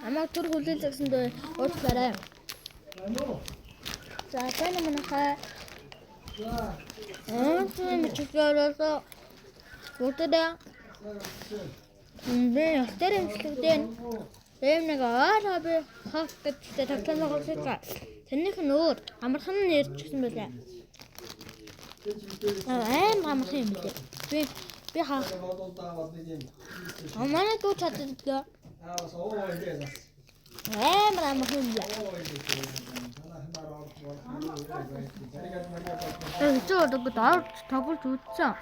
Амаа түр хүлээлгэсэндээ уучлаарай. За тань манайхаа мичгэлөөсөө бүгдээ би ястэр имчилгэдэн нэг ааваа хавтад тавтан байгаа. Тэнийх нь өөр амархан нэрчсэн байлаа. Амархан юм билээ. Би хаа. Манай дүү чаддаг. Амархан юм. 저거 나 답을 줬죠.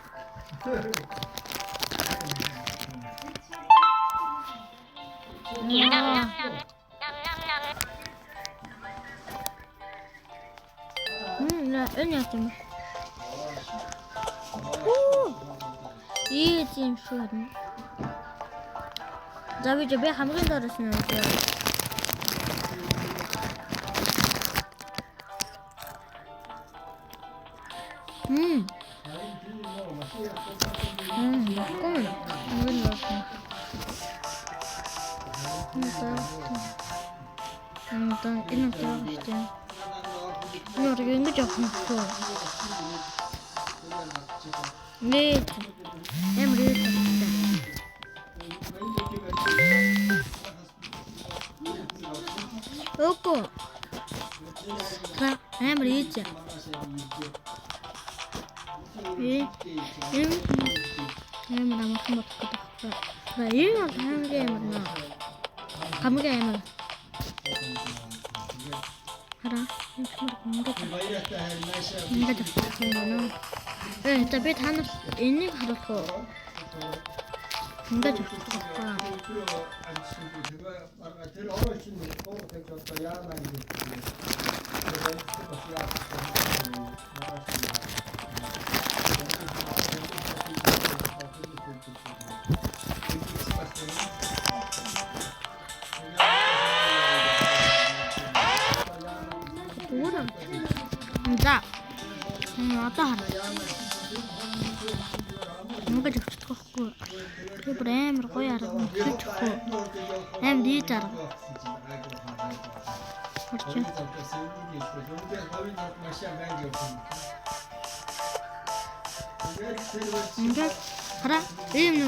나 은혜한테. 이 지금 쇼는. 자비 집에 한번 달았으면 돼요. 맛있구나. 이건 맛있어. 일단 이런 거 들어가시죠. 이거 이거 조금 더. 네. 에머리 오고. 자, 에머리 있지. Em làm một và ý là tham game mà không game mà hả không được tapi tanah ini harus kok enggak cukup enggak matahar enggak cukup itu bener koyar cukup ditar enggak hara ini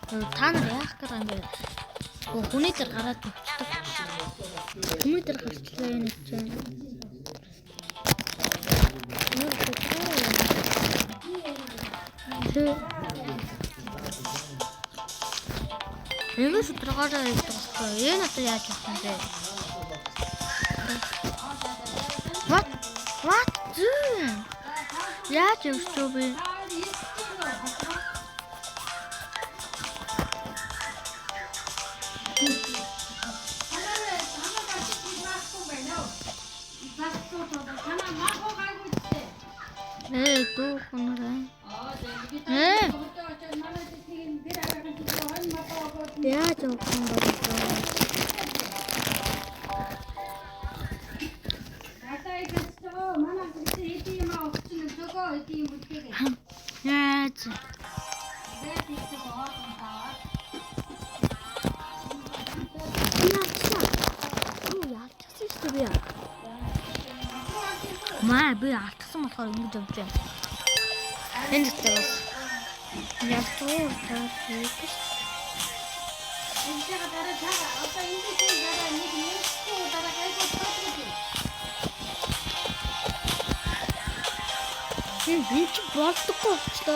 nasıl танаар яах гэж юм бэ? Хүний дээр гараад өгчдөг. Хүний дээр гарчлаа энэ чинь. Энэ шударгаараа явдаг. Энэ одоо яаж явах юм бэ? What? Яаж явах вэ? 또 오늘은 해야죠 그런 거니까 해야지 왜 아타스만 더 이거 좀 줘. 렌즈 들었어. 야, 또 다시. 인자가 나를 잡아. 아빠 인제 나라 이제 또 나라 갈고 터뜨리지. 민치 뭐할 거 없어.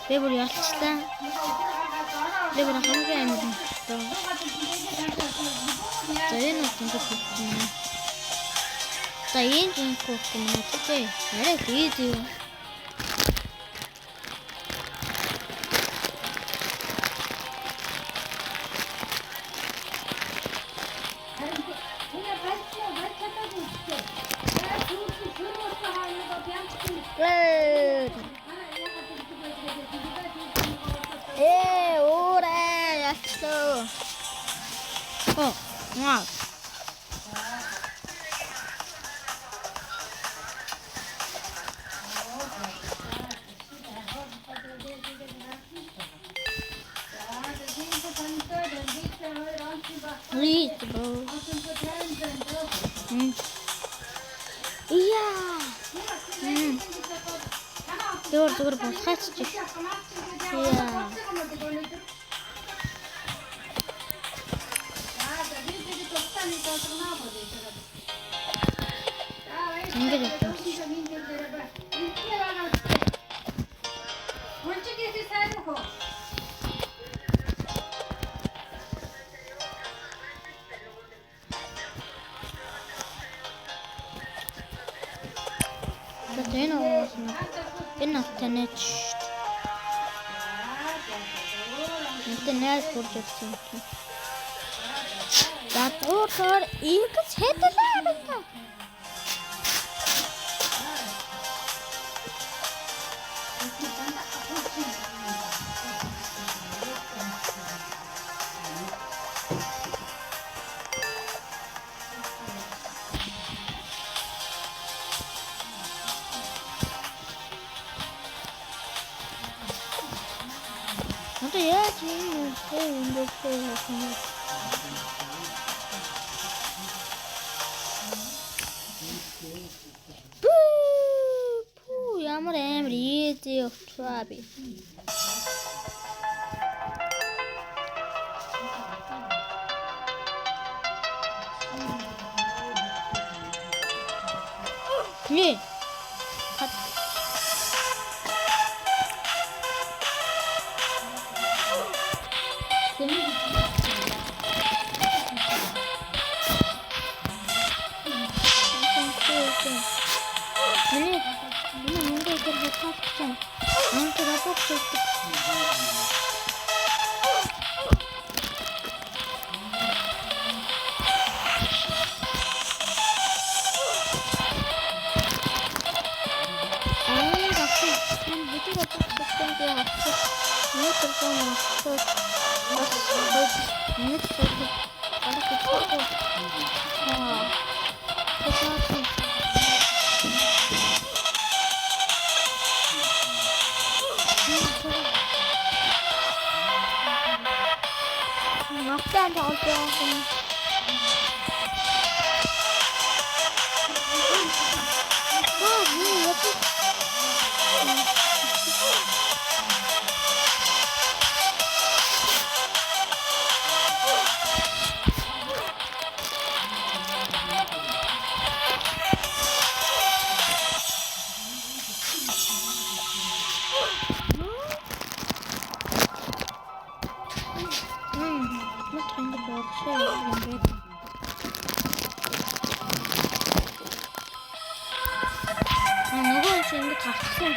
Би бүр ялцлаа. Би бүр хамгийн амар юм шүү. За энэ утганд хэлсэн. За энэ код юм уу? Арай easy юу? Ora, yasto. Oh, wow. Read, bro. Yeah. Dur kaç çık. Yeah. Tinggal itu. Betul no. Benar tenet. Internet project. Dator ilk headline. Nanti ya sih, untuk ямар амар easy өгчвээ. Нэ. Naktan tahu Şimdi kalksın.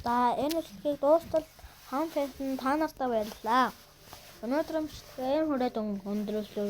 За энэ үсгийг дуустал хаан фэйсэн та нартай баярлалаа. Өнөөдөр юм шиг ийм хүрээд өндөрлөв.